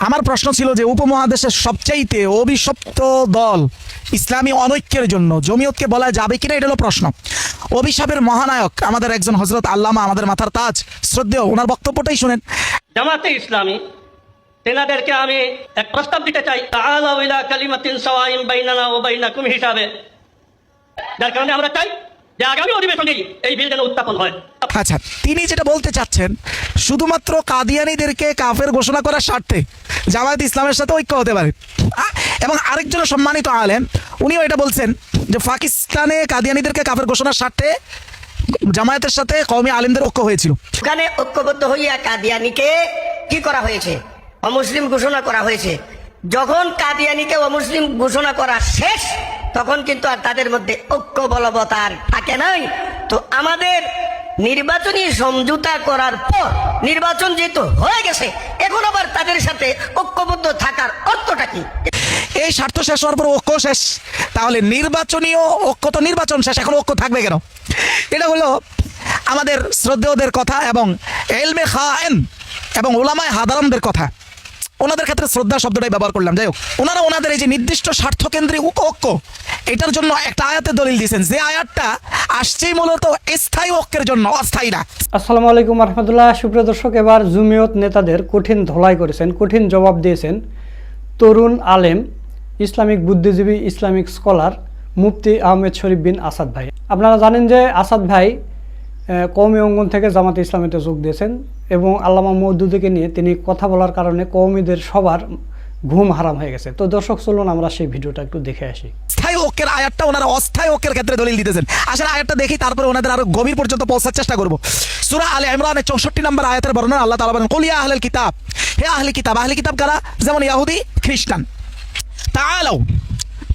আমার প্রশ্ন ছিল যে উপমহাদেশের সবচাইতে অভিশপ্ত দল ইসলামী অনৈক্যের জন্য জমিয়তকে বলা যাবে কিনা, এটা হলো প্রশ্ন। অভিশাপের মহানায়ক আমাদের একজন হযরত আল্লামা, আমাদের মাথার তাজ, শ্রদ্ধেয়, ওনার বক্তব্যটাই শুনেন। জামাতে ইসলামী তেনাদেরকে আমি এক প্রস্তাব দিতে চাই, তাআলাউ ইলা কালিমাতিন সাওয়াইন বাইনানা ওয়া বাইনাকুম হিসাবে। যার কারণে আমরা চাই যে আগামী অধিবেশনেই এই বিল যেন উত্থাপন হয়। আচ্ছা, তিনি যেটা বলতে চাচ্ছেন শুধুমাত্র কাদিয়ানীদেরকে কাফের ঘোষণা করার স্বার্থে জামায়াত ইসলামের সাথে ঐক্য হতে পারে। এবং আরেকজন সম্মানিত আলেম উনিও এটা বলছেন যে পাকিস্তানে কাদিয়ানীদেরকে কাফের ঘোষণার স্বার্থে জামায়াতের সাথে কওমি আলেমদের ঐক্য হয়েছিল। ওখানে ঐক্যবদ্ধ হইয়া কাদিয়ানীকে কি করা হয়েছে? অমুসলিম ঘোষণা করা হয়েছে। যখন কাদিয়ানীকে অমুসলিম ঘোষণা করা শেষ, তখন কিন্তু আর তাদের মধ্যে ঐক্য বলবৎ আর থাকে নাই। তো আমাদের নির্বাচনী সমঝোতা করার পর নির্বাচন যেহেতু হয়ে গেছে, এখন আবার তাদের সাথে ঐক্যবদ্ধ থাকার অর্থটা কি? এই স্বার্থ শেষ হওয়ার পর ঐক্য শেষ, তাহলে নির্বাচনীয় ঐক্য তো নির্বাচন শেষ, এখন ঐক্য থাকবে কেন? এটা হলো আমাদের শ্রদ্ধেয়দের কথা এবং এলমে খায়েন এবং ওলামায়ে হাদারামদের কথা। ওনাদের ক্ষেত্রে শ্রদ্ধা শব্দটাই ব্যবহার করলাম। যাই হোক, ওনারা ওনাদের এই যে নির্দিষ্ট স্বার্থকেন্দ্রিক ঐক্য, এটার জন্য একটা আয়াতে দলিল দিয়েছেন, যে আয়াতটা আসছেই মূলত স্থায়ী ঐক্যের জন্য, অস্থায়ী না। আসসালামু আলাইকুম রহমতুল্লাহ। সুপ্রিয় দর্শক, এবার জমিয়ত নেতাদের কঠিন ধলাই করেছেন, কঠিন জবাব দিয়েছেন তরুণ আলেম, ইসলামিক বুদ্ধিজীবী, ইসলামিক স্কলার মুফতি আহমেদ শরীফ বিন আসাদ ভাই। আপনারা জানেন যে আসাদ ভাই কওমি অঙ্গন থেকে জামাতে ইসলামীতে যোগ দিয়েছেন এবং আল্লামা মওদুদীকে নিয়ে তিনি কথা বলার কারণে কওমিদের সবার ঘুম হারাম হয়ে গেছে। তো দর্শক, চলুন আমরা সেই ভিডিওটা একটু দেখে আসি। স্থায়ী ঐক্যের আয়াতটা ওনারা অস্থায়ী ঐক্যের ক্ষেত্রে দলিল দিতেছেন। আসলে আয়াতটা দেখি, তারপরে ওনাদের আরো গভীর পর্যন্ত পৌঁছার চেষ্টা করব। সূরা আলে ইমরানের 64 নম্বর আয়াতের বর্ণনা আল্লাহ তাআলা বলেন, কুল ইয়া আহলাল কিতাব, হে আহলে কিতাব। আহলে কিতাব কারা? যেমন ইহুদি, খ্রিস্টান। তাআলাউ,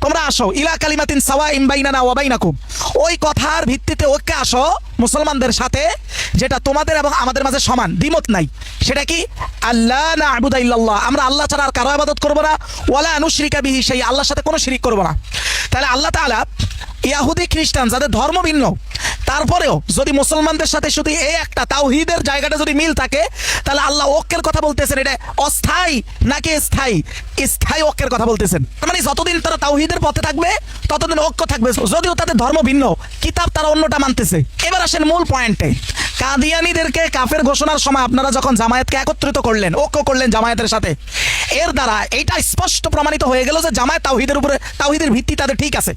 তোমরা আসো, ইলা কালিমাতিন সাওয়াইন বাইনানা ওয়া বাইনাকুম, ওই কথার ভিত্তিতে ঐক্যে আসো মুসলমানদের সাথে, যেটা তোমাদের এবং আমাদের মাঝে সমান, দ্বিমত নাই। সেটা কি? আল্লাহ না'বুদা ইল্লাল্লাহ, আমরা আল্লাহ ছাড়া আর কারো ইবাদত করব না, ওয়ালা নুশরিকা বিহি শাইআ, আল্লাহর সাথে কোনো শিরিক করব না। তাহলে আল্লাহ তাআলা ইহুদি খ্রিস্টান যাদের ধর্ম ভিন্ন, তারপরেও যদি মুসলমানদের সাথে শুধু এই একটা তাওহীদের জায়গাটা যদি মিল থাকে, তাহলে আল্লাহ ঐক্যের কথা বলতেছেন এটা অস্থায়ী নাকি স্থায়ী? স্থায়ী ঐক্যের কথা বলতেছেন। মানে যতদিন তারা তাওহীদের পথে থাকবে ততদিন ঐক্য থাকবে, যদিও তাদের ধর্ম ভিন্ন, কিতাব তারা অন্যটা মানতেছে। এবার আসেন মূল পয়েন্টে। কাদিয়ানীদেরকে কাফের ঘোষণার সময় আপনারা যখন জামায়াতকে একত্রিত করলেন, ঐক্য করলেন জামায়াতের সাথে, এর দ্বারা এইটা স্পষ্ট প্রমাণিত হয়ে গেল যে জামায়াত তাওহীদের উপরে, তাওহীদের ভিত্তি তাদের ঠিক আছে।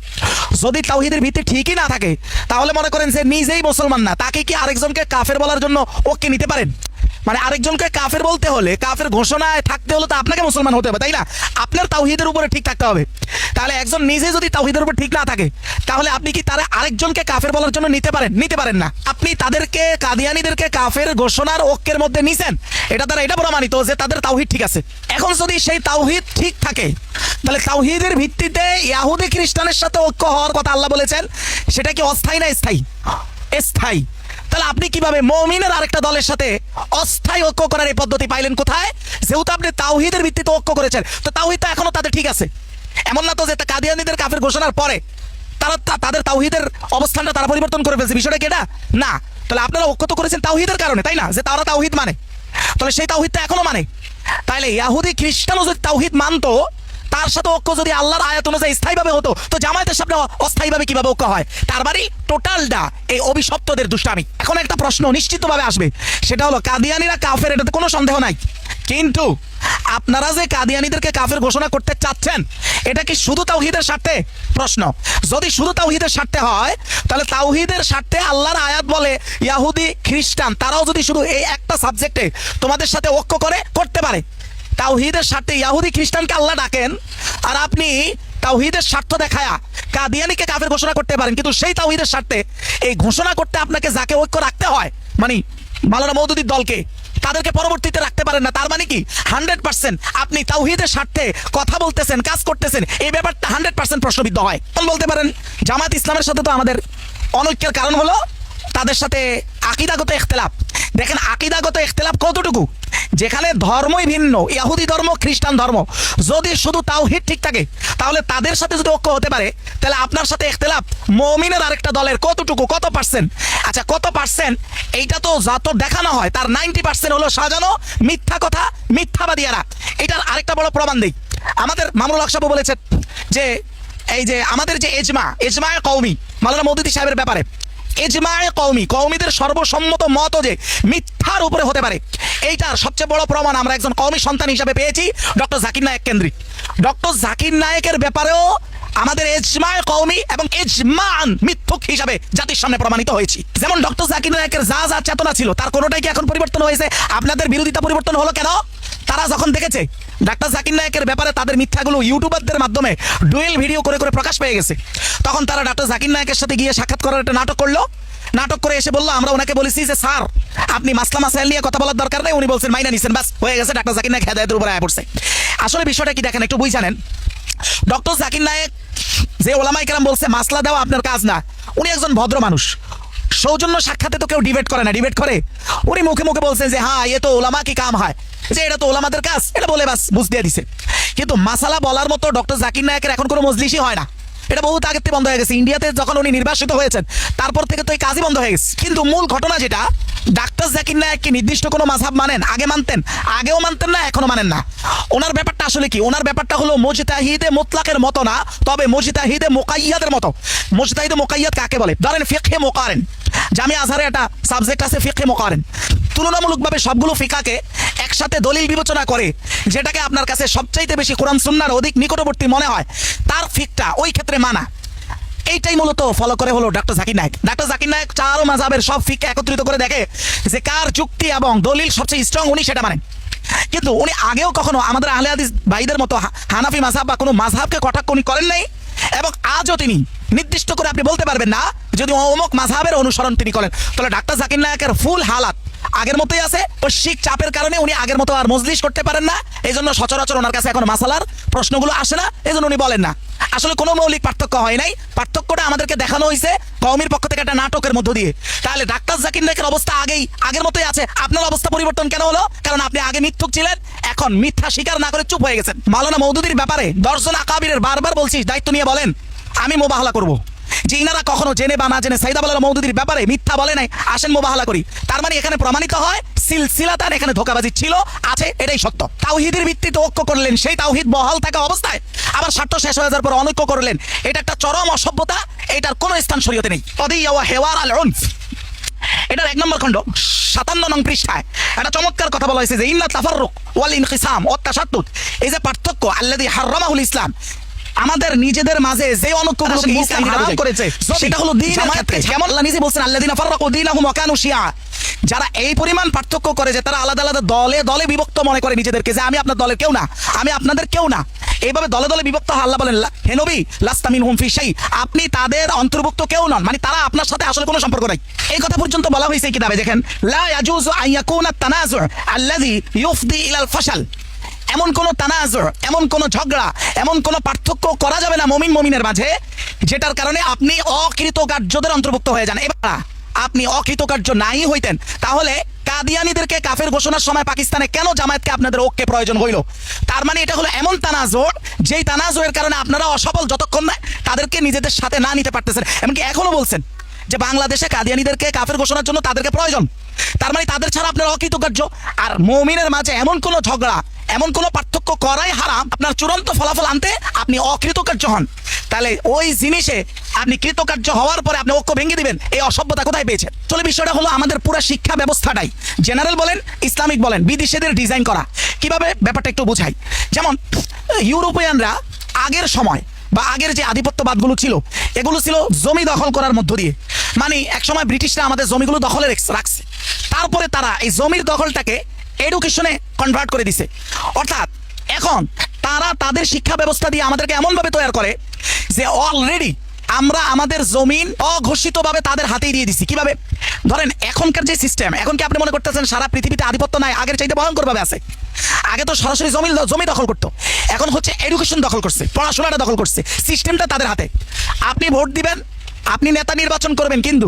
যদি তাওহীদের ভিত্তি ঠিকই না থাকে, তাহলে মনে করেন যে নিজেই মুসলমান না, তাকে কি আরেকজনকে কাফের বলার জন্য ঐক্যে নিতে পারেন? মানে আরেকজনকে কাফের বলতে হলে, কাফের ঘোষণায় থাকতে হলে তো আপনাকে মুসলমান হতে হবে, তাই না? আপনার তাওহীদের উপরে ঠিক থাকতে হবে। তাহলে একজন নিজে যদি তাওহীদের উপর ঠিক না থাকে, তাহলে আপনি কি তারা আরেকজনকে কাফের বলার জন্য নিতে পারেন? নিতে পারেন না। আপনি তাদেরকে, কাদিয়ানীদেরকে কাফের ঘোষণার ঐক্যের মধ্যে নিছেন, এটা দ্বারা এটা প্রমাণিত যে তাদের তাওহীদ ঠিক আছে। এখন যদি সেই তাওহীদ ঠিক থাকে, তাহলে তাওহীদের ভিত্তিতে ইহুদি খ্রিস্টানের সাথে ঐক্য হওয়ার কথা আল্লাহ বলেছেন, সেটা কি অস্থায়ী না স্থায়ী? স্থায়ী। তাহলে আপনি কিভাবে মুমিনের আরেকটা দলের সাথে অস্থায়ী ঐক্য করার এই পদ্ধতি পাইলেন কোথায়? যেহেতু আপনি তাওহীদের ভিত্তিতে ঐক্য করেছেন, তো তাওহীদ তো এখনো তাদের ঠিক আছে। এমন না তো যে কাদিয়ানীদের কাফের ঘোষণার পরে তারা তাদের তাওহীদের অবস্থানটা তারা পরিবর্তন করে ফেলছে, বিষয়টা কি এটা? না। তাহলে আপনারা ঐক্য তো করেছেন তাওহীদের কারণে, তাই না? যে তারা তাওহীদ মানে, তাহলে সেই তাওহীদটা এখনো মানে। তাইলে ইহুদি খ্রিস্টানও যদি তাওহীদ মানতো, তার সাথে ঐক্য যদি আল্লাহর আয়াত অনুযায়ী স্থায়ীভাবে হতো, তো জামায়াতের সাথে অস্থায়ীভাবে কিভাবে ঐক্য হয়? তার মানে টোটালটা এই অভিশপ্তদের দুষ্টামি। এখন একটা প্রশ্ন নিশ্চিতভাবে আসবে, সেটা হলো কাদিয়ানীরা কাফের, এটাতে কোনো সন্দেহ নাই। কিন্তু আপনারা যে কাদিয়ানীদেরকে কাফের ঘোষণা করতে চাচ্ছেন, এটা কি শুধু তাওহীদের স্বার্থে? প্রশ্ন, যদি শুধু তাওহীদের স্বার্থে হয়, তাহলে তাওহীদের স্বার্থে আল্লাহর আয়াত বলে ইহুদি খ্রিস্টান তারাও যদি শুধু এই একটা সাবজেক্টে তোমাদের সাথে ঐক্য করতে পারে। তাওহীদের স্বার্থে ইহুদি খ্রিস্টানকে আল্লাহ ডাকেন, আর আপনি তাওহীদের স্বার্থ দেখায়া কাদিয়ানীকে কাফের ঘোষণা করতে পারেন, কিন্তু সেই তাওহীদের স্বার্থে এই ঘোষণা করতে আপনাকে যাকে ঐক্য রাখতে হয়, মানে মাওলানা মওদুদীর দলকে, তাদেরকে পরবর্তীতে রাখতে পারেন না। তার মানে কি 100% আপনি তাওহীদের স্বার্থে কথা বলতেছেন, কাজ করতেছেন, এই ব্যাপারটা 100% প্রশ্নবিদ্ধ হয়। বলতে পারেন জামাত ইসলামের সাথে তো আমাদের অনৈক্যের কারণ হলো তাদের সাথে আকীদাগত ইখতিলাফ। দেখেন আকীদাগত ইখতিলাফ কতটুকু, যেখানে ধর্মই ভিন্ন, ইহুদি ধর্ম, খ্রিস্টান ধর্ম, যদি শুধু তাওহীদ ঠিক থাকে, তাহলে তাদের সাথে যদি ঐক্য হতে পারে, তাহলে আপনার সাথে ইখতিলাফ মুমিনের আরেকটা দলের কতটুকু, কত পার্সেন্ট? আচ্ছা, কত পার্সেন্ট এইটা তো যত দেখানো হয়, তার 90% হলো সাজানো মিথ্যা কথা, মিথ্যাবাদীরা। এটার আরেকটা একটা বড় প্রমাণ দেই। আমাদের মামুনুল হক সাহেব বলেছেন যে এই যে আমাদের যে এজমায়ে কওমি মাওলানা মওদুদী সাহেবের ব্যাপারে, এজমায়ে কওমি, কওমিদের সর্বসম্মত মত যে মিথ্যার উপরে হতে পারে, এইটার সবচেয়ে বড় প্রমাণ আমরা একজন কওমি সন্তান হিসাবে পেয়েছি ডক্টর জাকির নায়েক কেন্দ্রিক। ডক্টর জাকির নায়েকের ব্যাপারেও আমাদের এজমায়ে কওমি এবং ইজমান মিথ্যুক হিসাবে জাতির সামনে প্রমাণিত হয়েছি। যেমন ডক্টর জাকির নায়েকের যা যা চেতনা ছিল তার কোনোটাই কি এখন পরিবর্তন হয়েছে? আপনাদের বিরোধিতা পরিবর্তন হলো কেন? তারা যখন দেখেছে ডাক্তার জাকির নায়েকের ব্যাপারে তাদের মিথ্যাগুলো ইউটিউবারদের মাধ্যমে ডুয়েল ভিডিও করে করে প্রকাশ পেয়ে গেছে, তখন তারা ডাক্তার জাকির নায়েকের সাথে গিয়ে সাক্ষাৎ করার একটা নাটক করলো। নাটক করে এসে বললো আমরা ওনাকে বলেছি যে স্যার আপনি মাসলা মাসাইল নিয়ে কথা বলার দরকার নেই, উনি বলছেন মাইনা নিছেন, বাস হয়ে গেছে, ডাক্তার জাকির নায়েক হেদায়েতের উপরে আয়া পড়ছে। আসলে বিষয়টা কি দেখেন একটু বুঝানেন। ডক্টর জাকির নায়েক যে ওলামায়ে কেরাম বলছে মাসলা দেওয়া আপনার কাজ না, উনি একজন ভদ্র মানুষ। সৌজন্য সাক্ষাতে তো কেউ ডিবেট করে না, ডিবেট করে উনি মুখে মুখে বলছেন যে হ্যাঁ এ তো ওলামা কি কাম হয়, যে এটা তো ওলামাদের কাজ, এটা বলে বাস বুঝ দিয়ে দিছে। কিন্তু মাসালা বলার মতো ডক্টর জাকির নায়েকের এখন কোনো মজলিসই হয় না, এটা বহুত আগের থেকে বন্ধ হয়ে গেছে। ইন্ডিয়াতে যখন উনি নির্বাসিত হয়েছেন তারপর থেকে তো এই কাজই বন্ধ হয়ে গেছে। কিন্তু মূল ঘটনা যেটা, ডাক্তার জাকির নায়েক কি নির্দিষ্ট কোনো মাযহাব মানেন? আগে মানতেন, আগেও মানতেন না, এখনো মানেন না। ওনার ব্যাপারটা আসলে কি? ওনার ব্যাপারটা হলো মুজতাহিদে মুতলাকের মতো না, তবে মুজতাহিদে মুকাইয়াদের মতো। মুজতাহিদে মুকাইয়াদ কাকে বলে? ধরেন ফিকহে মুকারেন, জামিয়া আজহারে একটা সাবজেক্ট আছে ফিকহে মুকারেন, তুলনামূলকভাবে সবগুলো ফিকাকে একসাথে দলিল বিবেচনা করে যেটাকে আপনার কাছে সবচাইতে বেশি কোরআন সুন্নাহর অধিক নিকটবর্তী মনে হয় তার ফিকটা ওই ক্ষেত্রে মানা। এইটাই মূলত ফলো করে হলো ডাক্তার জাকির নায়েক। ডাক্তার জাকির নায়েক চারো মাযহাবের সব ফিককে একত্রিত করে দেখে যে কার যুক্তি এবং দলিল সবচেয়ে স্ট্রং, উনি সেটা মানেন। কিন্তু উনি আগেও কখনো আমাদের আহলে হাদিস ভাইদের মতো হানাফি মাযহাব বা কোনো মাযহাবকে কটাক্ষ উনি করেন নাই, এবং আজও তিনি নির্দিষ্ট করে আপনি বলতে পারবেন না যদি অমুক মাযহাবের অনুসরণ তিনি করেন। তাহলে ডাক্তার জাকির নায়েকের ফুল হালাত আগের মতোই আছে। বৈশ্বিক চাপের কারণে উনি আগের মতো আর মজলিস করতে পারেন না, এই জন্য সচরাচর ওনার কাছে এখন মাসালার প্রশ্নগুলো আসে না, এই জন্য উনি বলেন না। আসলে কোনো মৌলিক পার্থক্য হয় নাই, পার্থক্যটা আমাদেরকে দেখানো হয়েছে কওমির পক্ষ থেকে একটা নাটকের মধ্য দিয়ে। তাহলে ডাক্তার জাকির নায়েকের অবস্থা আগের মতোই আছে, আপনার অবস্থা পরিবর্তন কেন হলো? কারণ আপনি আগে মিথ্যুক ছিলেন, এখন মিথ্যা স্বীকার না করে চুপ হয়ে গেছেন। মাওলানা মওদুদীর ব্যাপারে 10 জন আকাবিরের বারবার বলছি দায়িত্ব নিয়ে বলেন, আমি মোবাহলা করব যে ইনারা কখনো জেনে বা না জেনে সাইদা আবুল আলা মওদুদীর ব্যাপারে মিথ্যা বলে নাই, আসেন মোবাহলা করি। তার মানে এখানে প্রমাণিত হয় সিলসিলাতান এখানে ধোঁকাবাজি ছিল, আছে, এটাই সত্য। তাওহীদের ভিত্তিতে ঐক্য করলেন, সেই তাওহীদ বহাল থাকা অবস্থায় আবার স্বার্থ শেষ হয়ে যাওয়ার পর অনৈক্য করলেন, এটা একটা চরম অসভ্যতা, এটার কোনো স্থান শরীয়তে নেই। কদিয়া ওয়া হেওয়ার আল উনফ, এটার 1 নম্বর খণ্ড 57 নং পৃষ্ঠায় একটা চমৎকার কথা বলা হয়েছে যে ইন্না তাফাররুক ওয়াল ইনকিসাম ওয়াত তাশাদ্দুদ, এই যে পার্থক্য আল্লাযী হারামাহুল ইসলাম, আমাদের নিজেদের মাঝে যে অনৈক্যগুলোকে ইসলাম হারাম করেছে সেটা হলো দ্বীনের ক্ষেত্রে। যেমন আল্লাহ নিজে বলছেন আল্লাযীনা ফাররাকু দীনাহুম ওয়া কানু শিয়া, যারা এই পরিমাণ পার্থক্য করে যে তারা আলাদা আলাদা দলে দলে বিভক্ত মনে করে নিজেদেরকে, যে আমি আপনার দলের কেউ না, আমি আপনাদের কেউ না, এইভাবে দলে দলে বিভক্ত হয়। আল্লাহ বলেন হে নবী লাস্তা মিনহুম ফি শাই, আপনি তাদের অন্তর্ভুক্ত কেউ নন, মানে তারা আপনার সাথে আসলে কোনো সম্পর্ক নাই। এই কথা পর্যন্ত বলা হয়েছে কিতাবে, দেখেন লা ইয়াজুজু আন ইয়াকুনা তানাজু আল্লাযী ইউফদি ইলাল ফাশাল, এমন কোন তানাজু, এমন কোন ঝগড়া, এমন কোন পার্থক্য করা যাবে না মুমিনের মাঝে যেটার কারণে আপনি অকৃতকার্যদের অন্তর্ভুক্ত হয়ে যান। এবার আপনি অকৃতকার্য নাই হইতেন, তাহলে কাদিয়ানীদেরকে কাফের ঘোষণার সময় পাকিস্তানে কেন জামায়াতকে আপনাদের ঐক্যে প্রয়োজন হইল? তার মানে এটা হলো এমন তানাজু, যেই তানাজুয়ের কারণে আপনারা অসফল যতক্ষণ না তাদেরকে নিজেদের সাথে না নিতে পারতেছেন। এমনকি এখনো বলছেন যে বাংলাদেশে কাদিয়ানীদেরকে কাফের ঘোষণার জন্য তাদেরকে প্রয়োজন, তার মানে তাদের ছাড়া আপনারা অকৃতকার্য। আর মুমিনের মাঝে এমন কোন ঝগড়া, এমন কোন পার্থক্য করাই হারাম, আপনার চূড়ান্ত ফলাফল আনতে আপনি অকৃতকার্য হন, তাহলে ওই জিনিসে আপনি কৃতকার্য হওয়ার পরে আপনি ঐক্য ভেঙে দিবেন, এই অসভ্যতা কোথায় পেয়েছেন? চলে বিষয়টা হলো আমাদের পুরো শিক্ষা ব্যবস্থাটাই, জেনারেল বলেন ইসলামিক বলেন, বিদেশিদের ডিজাইন করা। কিভাবে ব্যাপারটা একটু বুঝাই। যেমন ইউরোপিয়ানরা আগের সময় বা আগের যে আধিপত্যবাদগুলো ছিল এগুলো ছিল জমি দখল করার মধ্য দিয়ে, মানে একসময় ব্রিটিশরা আমাদের জমিগুলো দখলে রাখছে, তারপরে তারা এই জমির দখলটাকে এডুকেশনে কনভার্ট করে দিছে। অর্থাৎ এখন তারা তাদের শিক্ষা ব্যবস্থা দিয়ে আমাদেরকে এমনভাবে তৈরি করে যে অলরেডি আমরা আমাদের জমিন অঘোষিতভাবে তাদের হাতেই দিয়ে দিছি। কিভাবে? ধরেন এখনকার যে সিস্টেম, এখন কি আপনি মনে করতেছেন সারা পৃথিবীতে আধিপত্য নাই? আগের চাইতে ভয়ঙ্করভাবে আছে। আগে তো সরাসরি জমি দখল করতো, এখন হচ্ছে এডুকেশন দখল করছে, পড়াশোনাটা দখল করছে, সিস্টেমটা তাদের হাতে। আপনি ভোট দিবেন, আপনি নেতা নির্বাচন করবেন, কিন্তু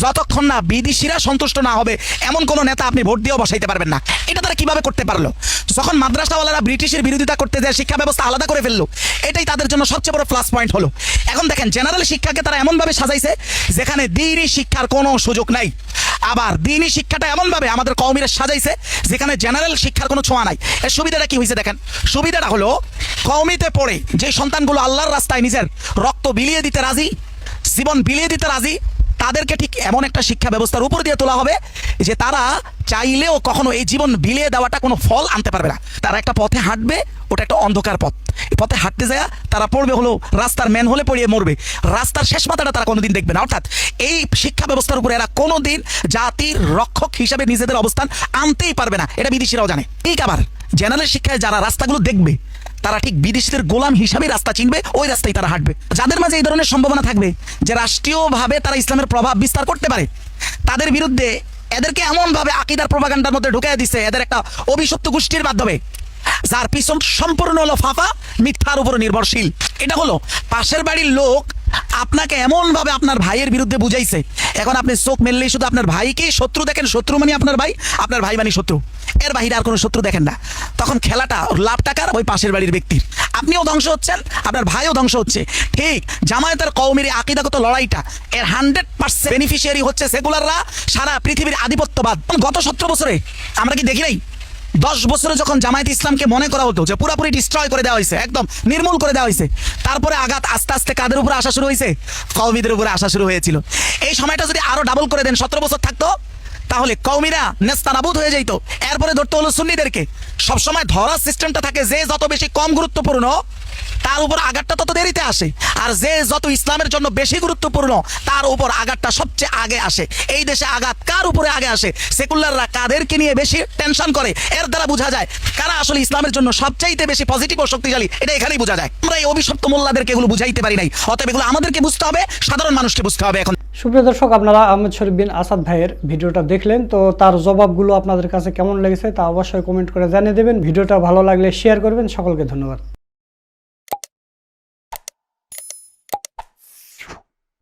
যতক্ষণ না বিদেশিরা সন্তুষ্ট না হবে এমন কোন নেতা আপনি ভোট দিয়েও বসাইতে পারবেন না। এটা তারা কিভাবে করতে পারলো? যখন মাদ্রাসাওয়ালারা ব্রিটিশের বিরোধিতা করতে যায় শিক্ষা ব্যবস্থা আলাদা করে ফেললো, এটাই তাদের জন্য সবচেয়ে বড় প্লাস পয়েন্ট হলো। এখন দেখেন জেনারেল শিক্ষাকে তারা এমনভাবে সাজাইছে যেখানে দ্বীনি শিক্ষার কোনো সুযোগ নাই, আবার দ্বীনি শিক্ষাটা এমনভাবে আমাদের কওমিরা সাজাইছে যেখানে জেনারেল শিক্ষার কোনো ছোঁয়া নাই। এর সুবিধাটা কি হয়েছে দেখেন, সুবিধাটা হলো কওমিতে পড়ে যে সন্তানগুলো আল্লাহর রাস্তায় নিজের রক্ত বিলিয়ে দিতে রাজি, জীবন বিলিয়ে দিতে রাজি, তাদেরকে ঠিক এমন একটা শিক্ষা ব্যবস্থার উপর দিয়ে তোলা হবে যে তারা চাইলেও কখনো এই জীবন বিলিয়ে দেওয়াটা কোনো ফল আনতে পারবে না। তারা একটা পথে হাঁটবে, ওটা একটা অন্ধকার পথ, এই পথে হাঁটতে যায় তারা পড়বে হলো রাস্তার ম্যান হলে পড়িয়ে মরবে, রাস্তার শেষ মাথাটা তারা কোনোদিন দেখবে না। অর্থাৎ এই শিক্ষা ব্যবস্থার উপরে এরা কোনোদিন জাতির রক্ষক হিসাবে নিজেদের অবস্থান আনতেই পারবে না, এটা বিদেশিরাও জানে। ঠিক আবার জেনারেল শিক্ষায় যারা রাস্তাগুলো দেখবে তারা ঠিক বিদেশিদের গোলাম হিসাবে রাস্তা চিনবে, ওই রাস্তায় তারা হাঁটবে। যাদের মাঝে এই ধরনের সম্ভাবনা থাকবে যে রাষ্ট্রীয়ভাবে তারা ইসলামের প্রভাব বিস্তার করতে পারে, তাদের বিরুদ্ধে এদেরকে এমনভাবে আকীদার প্রপাগান্ডার মধ্যে ঢুকিয়ে দিচ্ছে এদের একটা অভিশপ্ত গোষ্ঠীর মাধ্যমে, যার পিছন সম্পূর্ণ হলো ফাফা, মিথ্যার উপর নির্ভরশীল। এটা হলো পাশের বাড়ির লোক আপনাকে এমনভাবে আপনার ভাইয়ের বিরুদ্ধে বুঝাইছে, এখন আপনি চোখ মেললেই শুধু আপনার ভাইকে শত্রু দেখেন, শত্রু মানে আপনার ভাই, আপনার ভাই মানে শত্রু, এর বাহিরে আর কোনো শত্রু দেখেন না। তখন খেলাটা লাভ টাকার ওই পাশের বাড়ির ব্যক্তির, আপনিও ধ্বংস হচ্ছেন, আপনার ভাইও ধ্বংস হচ্ছে। ঠিক জামায়াতের কওমের আকীদাগত লড়াইটা এর 100% বেনিফিশিয়ারি হচ্ছে সেকুলাররা, সারা পৃথিবীর আধিপত্যবাদ। গত 17 বছরে আমরা কি দেখি নাই? 10 বছরে যখন জামায়াত ইসলামকে মনে করা হতো যে পুরোপুরি ডিস্ট্রয় করে দেওয়া হয়েছে, একদম নির্মূল করে দেওয়া হয়েছে, তারপরে আঘাত আস্তে আস্তে কাদের উপরে আসা শুরু হয়েছে? কওমিদের উপরে আসা শুরু হয়েছিল। এই সময়টা যদি আরো ডাবল করে দেন, 17 বছর থাকতো, তাহলে কওমিরা নেস্তানাবুদ হয়ে যেত। এরপরে ধরতে হলো সুন্নিদেরকে। সবসময় ধরার সিস্টেমটা থাকে যে যত বেশি কম গুরুত্বপূর্ণ তার উপর আঘাতটা তত দেরিতে আসে, আর যে যত ইসলামের জন্য বেশি গুরুত্বপূর্ণ তার উপর আঘাতটা সবচেয়ে আগে আসে। এই দেশে আঘাত কার উপরে আগে আসে? সেকুলাররা কাদেরকে নিয়ে বেশি টেনশন করে, এর দ্বারা বোঝা যায় কারা আসলে ইসলামের জন্য সবচাইতে বেশি পজিটিভ ও শক্তিশালী। এটা এখানেই বোঝা যায়। আমরা এই অভিশপ্ত মোল্লাদেরকে এগুলো বুঝাইতে পারি নাই, অতএব এগুলো আমাদেরকে বুঝতে হবে, সাধারণ মানুষকে বুঝতে হবে। এখন সুপ্রিয় দর্শক, আপনারা আহমেদ শরীফ বিন আসাদ ভাইয়ের ভিডিওটা দেখলেন, তো তার জবাবগুলো আপনাদের কাছে কেমন লেগেছে তা অবশ্যই কমেন্ট করে জানিয়ে দেবেন। ভিডিওটা ভালো লাগলে শেয়ার করবেন। সকলকে ধন্যবাদ।